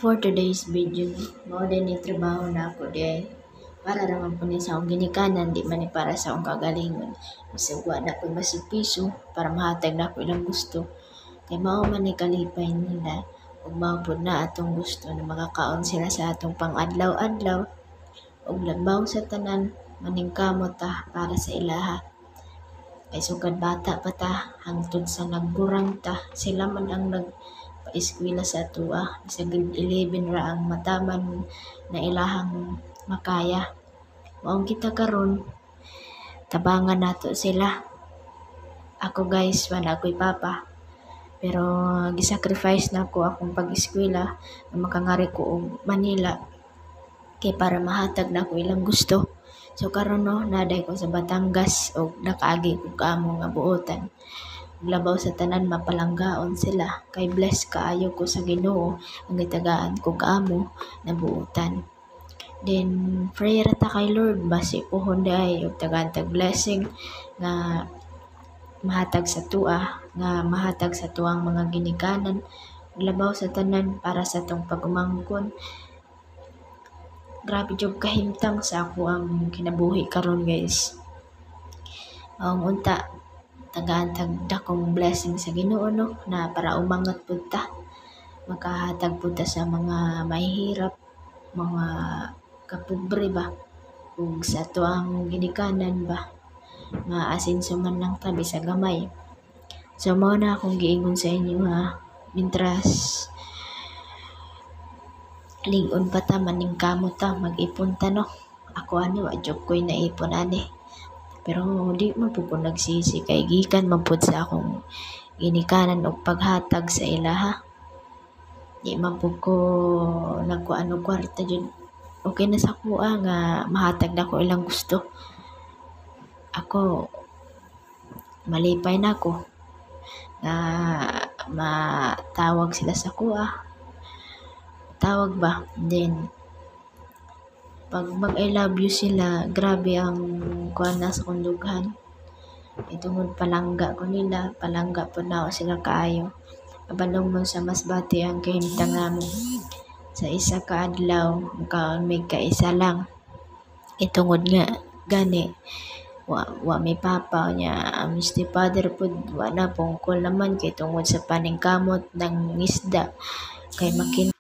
For today's video, mao din ni trabaho na ako di para naman po ni sa akong ginikanan, di man ni para sa akong kagalingon. Isugwa na ko basig piso para mahatag na ako ilang gusto. Kay mao man ni kalipay nila ug mao pud na atong gusto na makakaon sila sa atong pang-adlaw-adlaw ug labaw sa tanan maningkamot ta para sa ilaha. Kay sugad bata pa ta hangtod sa nagburang ta, sila man ang nagpa-eskwela sa atua. Sa grade 11 ra ang mataman na ilahang makaya. Maong kita karon tabangan nato sila. Ako guys, wala ako'y papa. Pero gisacrifice na ko akong pag-eskwela na makangari ko og Manila kay para mahatag na ko ilang gusto. So karon no, naday ko sa Batangas og nakaagi ko kaamo nga buotan. Labaw sa tanan mapalanggaon sila kay bless kaayo ko sa Ginoo ang gitagaan ko kaamo na buotan. Then prayer ta kay Lord basi pohon day og tagantag blessing nga mahatag sa tua, nga mahatag sa tuang mga ginikanan, labaw sa tanan para sa tong pagumangkon. Grabe jud kahimtang sa ako ang kinabuhi karon guys. Ang unta tagantag dakong blessing sa Ginoo no na para umangat pud ta. Makahatag pud ta sa mga mahihirap, mga kapobre ba ug sa tuang ginikanan ba nga asenso man lang ta bisag gamay. So mao na akong giingon sa inyo ha, mintras lig-on pa ta maningkamot ta mag-ipon ta no. Ako ani wa jud ko'y naipon ani. Pero di man pud ko nagsisi kay gikan man pud sa akong ginikanan og paghatag sa ilaha. Di man pud ko nagkuan og kwarta jud. Okay na sa kuha nga mahatag na ko ilang gusto. Ako malipay na ko nga matawag sila sa kuha. Tawag ba? Then pag mag I love you sila, grabe ang kuan na sa kundughan. Itungod palangga ko nila, palangga po na ako sila kaayo. Abalong mo sa Masbate ang kahimtang namin. Sa isa ka adlaw, kaon may kaisa lang. Itungod nga gani wa may papa niya Mr. Father pud wala pungkol naman kay tungod sa paningkamot ng isda kay makin